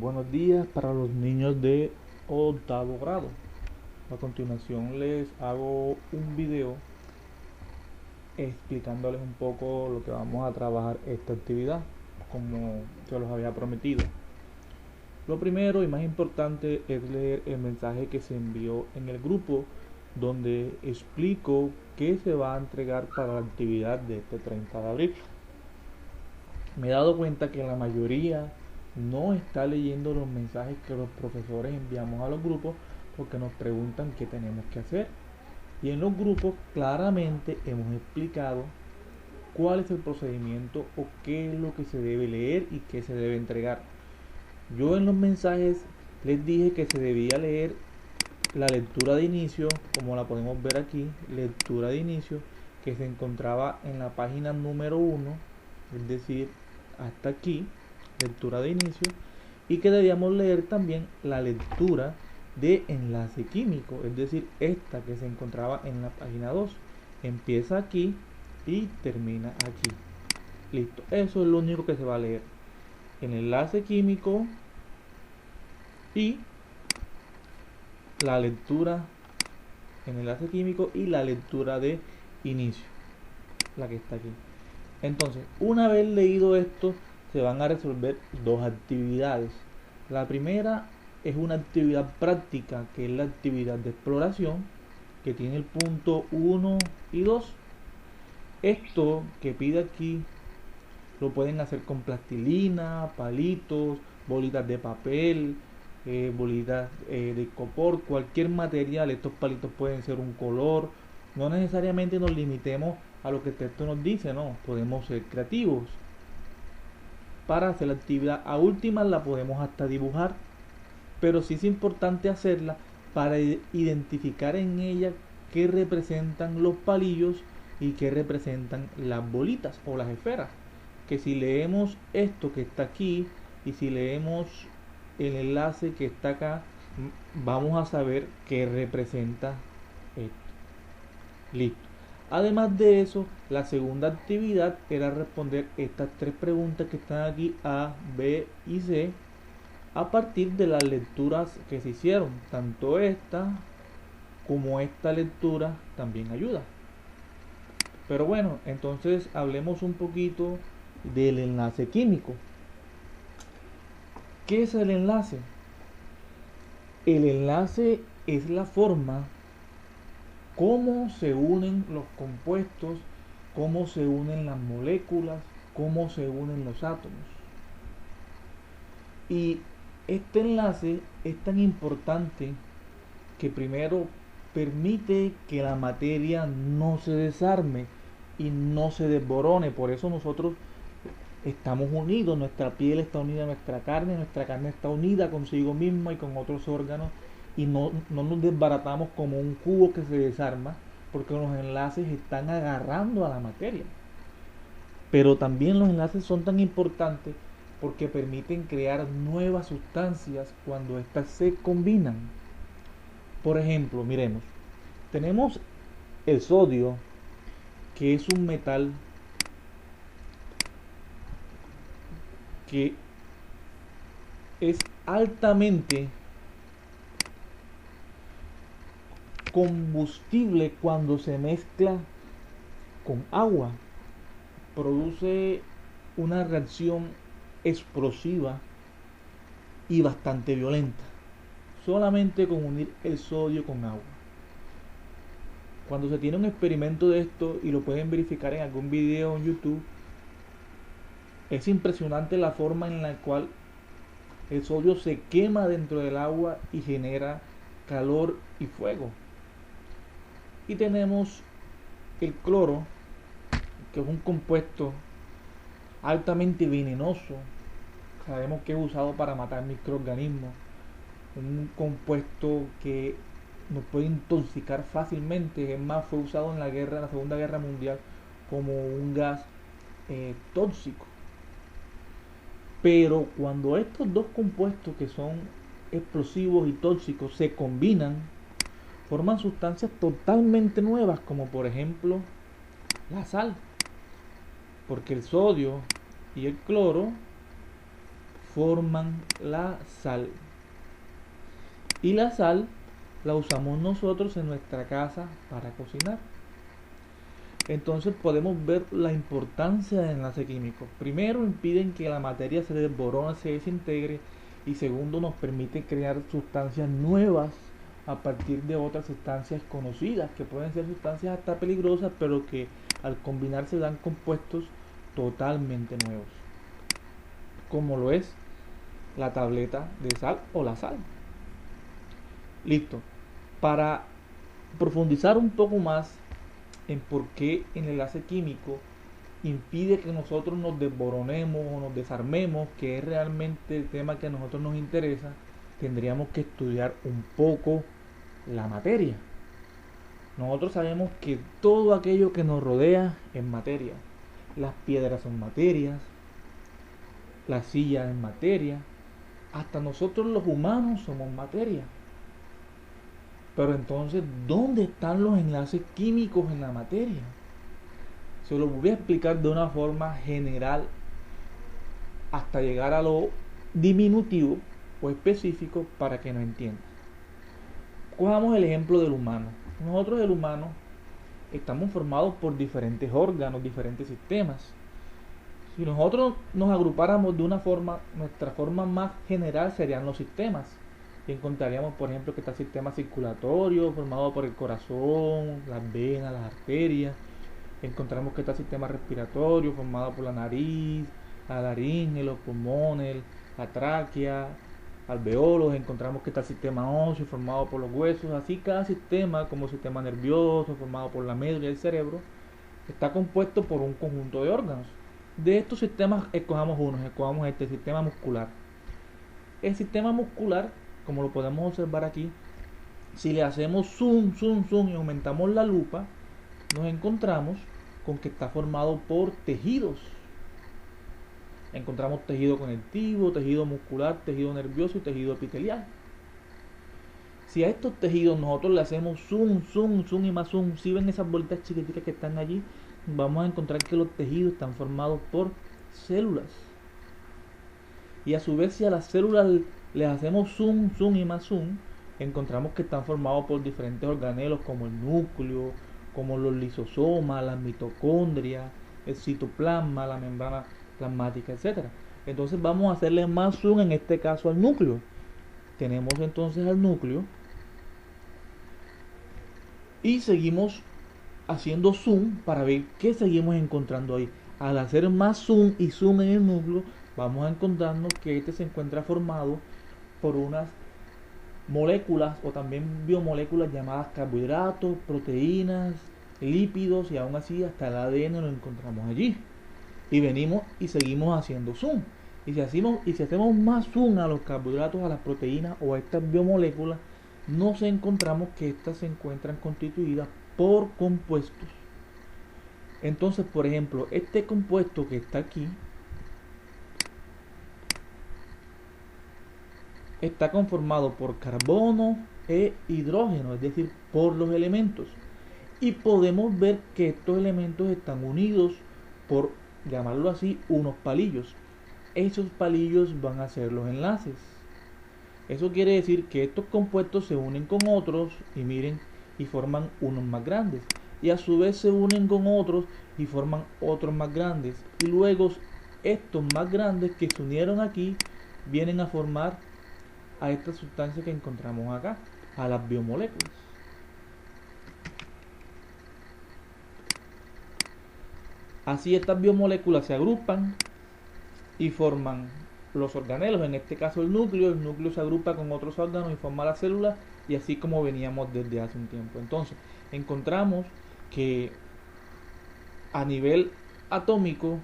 Buenos días para los niños de octavo grado. A continuación les hago un video explicándoles un poco lo que vamos a trabajar esta actividad, como se los había prometido. Lo primero y más importante es leer el mensaje que se envió en el grupo, donde explico qué se va a entregar para la actividad de este 30 de abril. Me he dado cuenta que la mayoría no está leyendo los mensajes que los profesores enviamos a los grupos porque nos preguntan qué tenemos que hacer. Y en los grupos claramente hemos explicado cuál es el procedimiento o qué es lo que se debe leer y qué se debe entregar. Yo en los mensajes les dije que se debía leer la lectura de inicio, como la podemos ver aquí, lectura de inicio, que se encontraba en la página número 1, es decir, hasta aquí, lectura de inicio, y que debíamos leer también la lectura de enlace químico, es decir, esta que se encontraba en la página 2. Empieza aquí y termina aquí. Listo, eso es lo único que se va a leer. El enlace químico y la lectura en enlace químico y la lectura de inicio, la que está aquí. Entonces, una vez leído esto, se van a resolver dos actividades. La primera es una actividad práctica, que es la actividad de exploración, que tiene el punto 1 y 2. Esto que pide aquí lo pueden hacer con plastilina, palitos, bolitas de papel, bolitas de copor, cualquier material. Estos palitos pueden ser un color. No necesariamente nos limitemos a lo que el texto nos dice, no. Podemos ser creativos. Para hacer la actividad a última la podemos hasta dibujar, pero sí es importante hacerla para identificar en ella qué representan los palillos y qué representan las bolitas o las esferas. Que si leemos esto que está aquí y si leemos el enlace que está acá, vamos a saber qué representa esto. Listo. Además de eso, la segunda actividad era responder estas tres preguntas que están aquí, A, B y C, a partir de las lecturas que se hicieron. Tanto esta como esta lectura también ayuda. Pero bueno, entonces hablemos un poquito del enlace químico. ¿Qué es el enlace? El enlace es la forma cómo se unen los compuestos, cómo se unen las moléculas, cómo se unen los átomos. Y este enlace es tan importante que primero permite que la materia no se desarme y no se desborone. Por eso nosotros estamos unidos, nuestra piel está unida a nuestra carne está unida consigo misma y con otros órganos y no nos desbaratamos como un cubo que se desarma porque los enlaces están agarrando a la materia. Pero también los enlaces son tan importantes porque permiten crear nuevas sustancias cuando éstas se combinan. Por ejemplo, miremos, tenemos el sodio, que es un metal que es altamente combustible cuando se mezcla con agua. Produce una reacción explosiva y bastante violenta, solamente con unir el sodio con agua. Cuando se tiene un experimento de esto, y lo pueden verificar en algún video en YouTube, es impresionante la forma en la cual el sodio se quema dentro del agua y genera calor y fuego. Y tenemos el cloro, que es un compuesto altamente venenoso. Sabemos que es usado para matar microorganismos. Un compuesto que nos puede intoxicar fácilmente. Es más, fue usado en la Segunda Guerra Mundial como un gas tóxico. Pero cuando estos dos compuestos que son explosivos y tóxicos se combinan, forman sustancias totalmente nuevas, como por ejemplo la sal. Porque el sodio y el cloro forman la sal. Y la sal la usamos nosotros en nuestra casa para cocinar. Entonces podemos ver la importancia del enlace químico. Primero, impiden que la materia se desborone, se desintegre, y segundo, nos permite crear sustancias nuevas a partir de otras sustancias conocidas, que pueden ser sustancias hasta peligrosas, pero que al combinarse dan compuestos totalmente nuevos, como lo es la tableta de sal o la sal. Listo. Para profundizar un poco más en por qué el enlace químico impide que nosotros nos desboronemos o nos desarmemos, que es realmente el tema que a nosotros nos interesa, tendríamos que estudiar un poco la materia. Nosotros sabemos que todo aquello que nos rodea es materia. Las piedras son materias, la silla es materia, hasta nosotros los humanos somos materia. Pero entonces, ¿dónde están los enlaces químicos en la materia? Se lo voy a explicar de una forma general hasta llegar a lo diminutivo o específico para que nos entiendan. Cojamos el ejemplo del humano. Nosotros, el humano, estamos formados por diferentes órganos, diferentes sistemas. Si nosotros nos agrupáramos de una forma, nuestra forma más general serían los sistemas. Y encontraríamos, por ejemplo, que está el sistema circulatorio, formado por el corazón, las venas, las arterias. Encontramos que está el sistema respiratorio, formado por la nariz, la laringe, los pulmones, la tráquea, alveolos. Encontramos que está el sistema óseo, formado por los huesos. Así cada sistema, como el sistema nervioso, formado por la médula y el cerebro, está compuesto por un conjunto de órganos. De estos sistemas escojamos este sistema muscular. El sistema muscular, como lo podemos observar aquí, si le hacemos zoom y aumentamos la lupa, nos encontramos con que está formado por tejidos. Encontramos tejido conectivo, tejido muscular, tejido nervioso y tejido epitelial. Si a estos tejidos nosotros le hacemos zoom y más zoom, si ven esas bolitas chiquititas que están allí, vamos a encontrar que los tejidos están formados por células. Y a su vez, si a las células les hacemos zoom y más zoom, encontramos que están formados por diferentes organelos como el núcleo, como los lisosomas, las mitocondrias, el citoplasma, la membrana plasmática, etc. Entonces vamos a hacerle más zoom en este caso al núcleo. Tenemos entonces al núcleo y seguimos haciendo zoom para ver qué seguimos encontrando ahí. Al hacer más zoom y zoom en el núcleo, vamos a encontrarnos que este se encuentra formado por unas moléculas o también biomoléculas llamadas carbohidratos, proteínas, lípidos, y aún así hasta el ADN lo encontramos allí. Y venimos y seguimos haciendo zoom. Y si hacemos más zoom a los carbohidratos, a las proteínas o a estas biomoléculas, nos encontramos que estas se encuentran constituidas por compuestos. Entonces, por ejemplo, este compuesto que está aquí está conformado por carbono e hidrógeno, es decir, por los elementos. Y podemos ver que estos elementos están unidos por, llamarlo así, unos palillos. Esos palillos van a ser los enlaces. Eso quiere decir que estos compuestos se unen con otros y miren, y forman unos más grandes. Y a su vez se unen con otros y forman otros más grandes. Y luego estos más grandes que se unieron aquí vienen a formar a esta sustancia que encontramos acá, a las biomoléculas. Así estas biomoléculas se agrupan y forman los organelos, en este caso el núcleo se agrupa con otros órganos y forma la célula, y así como veníamos desde hace un tiempo. Entonces, encontramos que a nivel atómico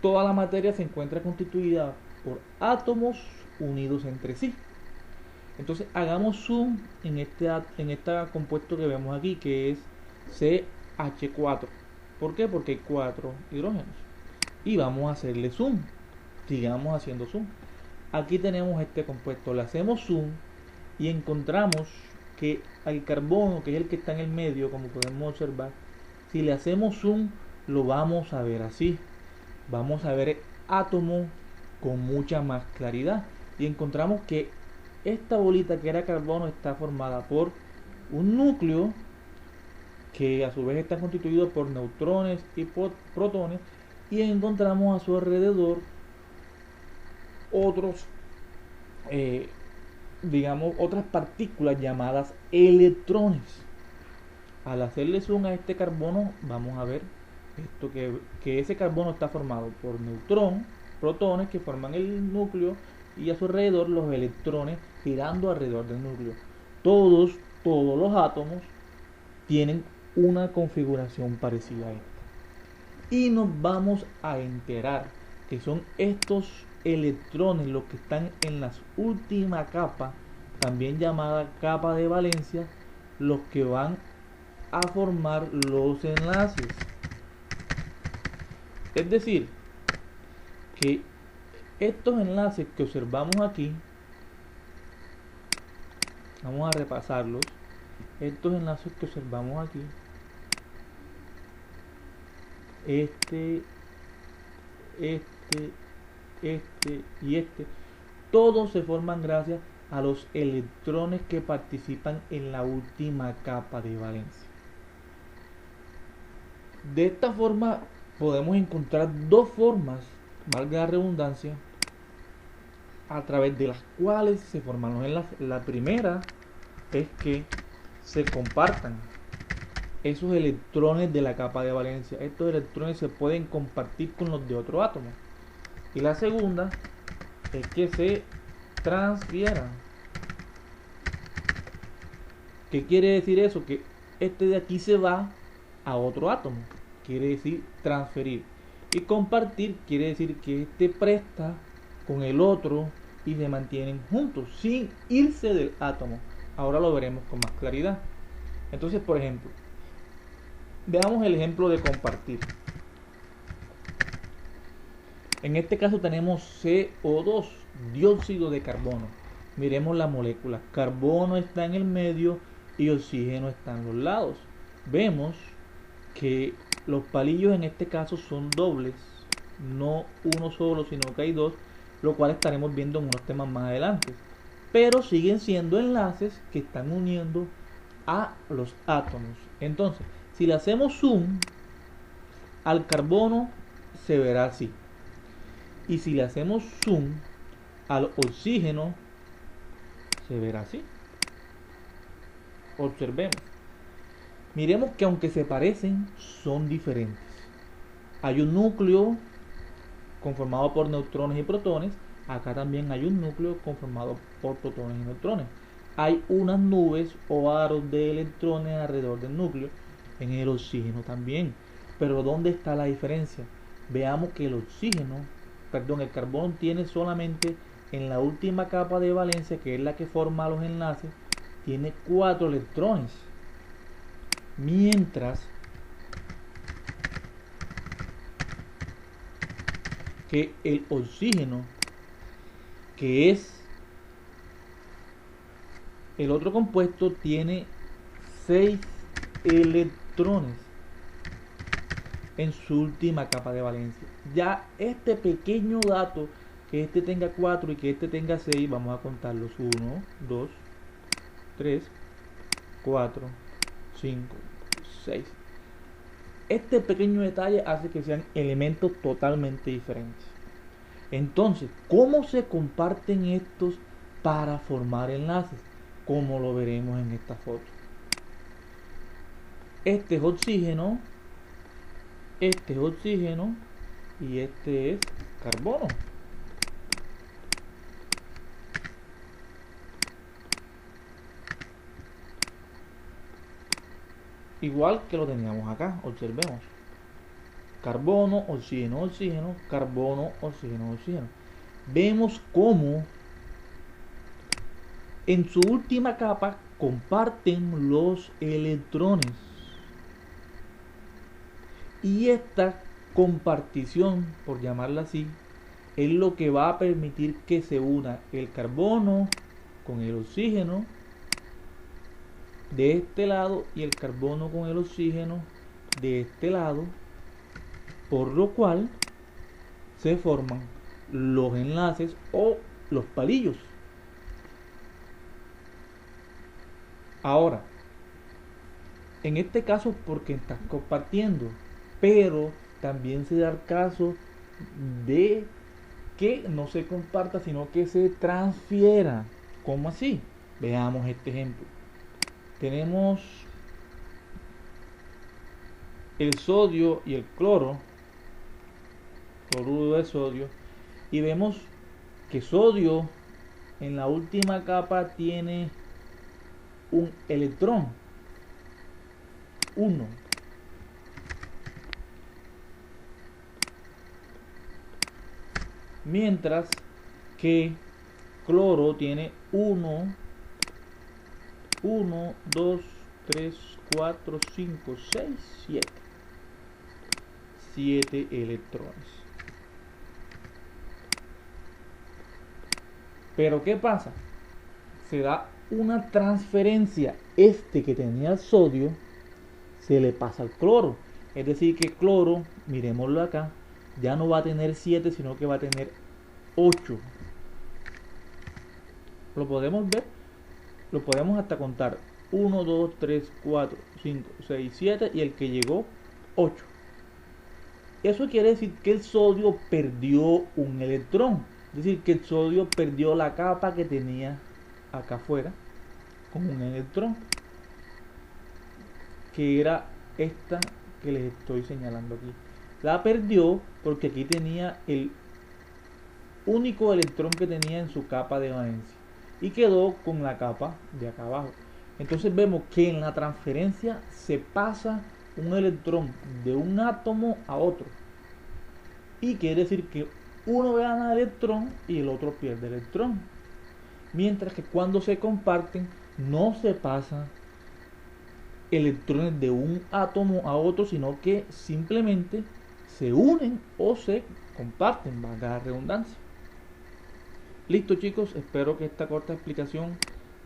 toda la materia se encuentra constituida por átomos unidos entre sí. Entonces hagamos zoom en este compuesto que vemos aquí, que es CH4. ¿Por qué? Porque hay 4 hidrógenos. Y vamos a hacerle zoom. Sigamos haciendo zoom. Aquí tenemos este compuesto. Le hacemos zoom y encontramos que al carbono, que es el que está en el medio, como podemos observar, si le hacemos zoom, lo vamos a ver así. Vamos a ver átomo con mucha más claridad. Y encontramos que esta bolita que era carbono está formada por un núcleo que a su vez está constituido por neutrones y por protones, y encontramos a su alrededor otros digamos otras partículas llamadas electrones. Al hacerle zoom a este carbono vamos a ver esto, que ese carbono está formado por protones que forman el núcleo, y a su alrededor los electrones girando alrededor del núcleo. Todos los átomos tienen una configuración parecida a esta. Y nos vamos a enterar que son estos electrones los que están en la última capa, también llamada capa de valencia, los que van a formar los enlaces. Es decir, que estos enlaces que observamos aquí, vamos a repasarlos. Estos enlaces que observamos aquí, este y este, todos se forman gracias a los electrones que participan en la última capa de valencia. De esta forma podemos encontrar dos formas, valga la redundancia, a través de las cuales se forman los enlaces. La primera es que se compartan esos electrones de la capa de valencia. Estos electrones se pueden compartir con los de otro átomo. Y la segunda es que se transfieran. ¿Qué quiere decir eso? Que este de aquí se va a otro átomo. Quiere decir transferir. Y compartir quiere decir que este presta con el otro y se mantienen juntos sin irse del átomo. Ahora lo veremos con más claridad. Entonces, por ejemplo, veamos el ejemplo de compartir. En este caso tenemos CO2, dióxido de carbono. Miremos la molécula. Carbono está en el medio y oxígeno está en los lados. Vemos que los palillos en este caso son dobles, no uno solo, sino que hay dos, lo cual estaremos viendo en unos temas más adelante. Pero siguen siendo enlaces que están uniendo a los átomos. Entonces, si le hacemos zoom al carbono, se verá así. Y si le hacemos zoom al oxígeno, se verá así. Observemos. Miremos que aunque se parecen, son diferentes. Hay un núcleo conformado por neutrones y protones. Acá también hay un núcleo conformado por protones y neutrones. Hay unas nubes o aros de electrones alrededor del núcleo. En el oxígeno también. Pero ¿dónde está la diferencia? Veamos que el carbono tiene solamente en la última capa de valencia, que es la que forma los enlaces, tiene 4 electrones. Mientras que el oxígeno, que es el otro compuesto, tiene 6 electrones en su última capa de valencia. Ya este pequeño dato, que este tenga 4 y que este tenga 6, vamos a contarlos: 1, 2, 3, 4, 5, 6. Este pequeño detalle hace que sean elementos totalmente diferentes. Entonces, ¿cómo se comparten estos para formar enlaces? Como lo veremos en esta foto. Este es oxígeno, este es oxígeno y este es carbono. Igual que lo teníamos acá, observemos. Carbono, oxígeno, oxígeno, carbono, oxígeno, oxígeno. Vemos cómo en su última capa comparten los electrones. Y esta compartición, por llamarla así, es lo que va a permitir que se una el carbono con el oxígeno de este lado y el carbono con el oxígeno de este lado, por lo cual se forman los enlaces o los palillos. Ahora, en este caso porque estás compartiendo, pero también se da el caso de que no se comparta, sino que se transfiera. ¿Cómo así? Veamos este ejemplo. Tenemos el sodio y el cloruro de sodio, y vemos que sodio en la última capa tiene un electrón, 1. Mientras que cloro tiene 1, 2, 3, 4, 5, 6, 7. 7 electrones. Pero ¿qué pasa? Se da una transferencia. Este que tenía el sodio se le pasa al cloro. Es decir que cloro, miremoslo acá, ya no va a tener 7, sino que va a tener 8. Lo podemos ver, lo podemos hasta contar. 1, 2, 3, 4, 5, 6, 7 y el que llegó 8. Eso quiere decir que el sodio perdió un electrón. Es decir, que el sodio perdió la capa que tenía acá afuera con un electrón, que era esta que les estoy señalando aquí. La perdió porque aquí tenía el único electrón que tenía en su capa de valencia y quedó con la capa de acá abajo. Entonces vemos que en la transferencia se pasa un electrón de un átomo a otro, y quiere decir que uno gana electrón y el otro pierde electrón, mientras que cuando se comparten no se pasan electrones de un átomo a otro, sino que simplemente se unen o se comparten, valga la redundancia. Listo chicos, espero que esta corta explicación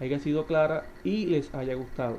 haya sido clara y les haya gustado.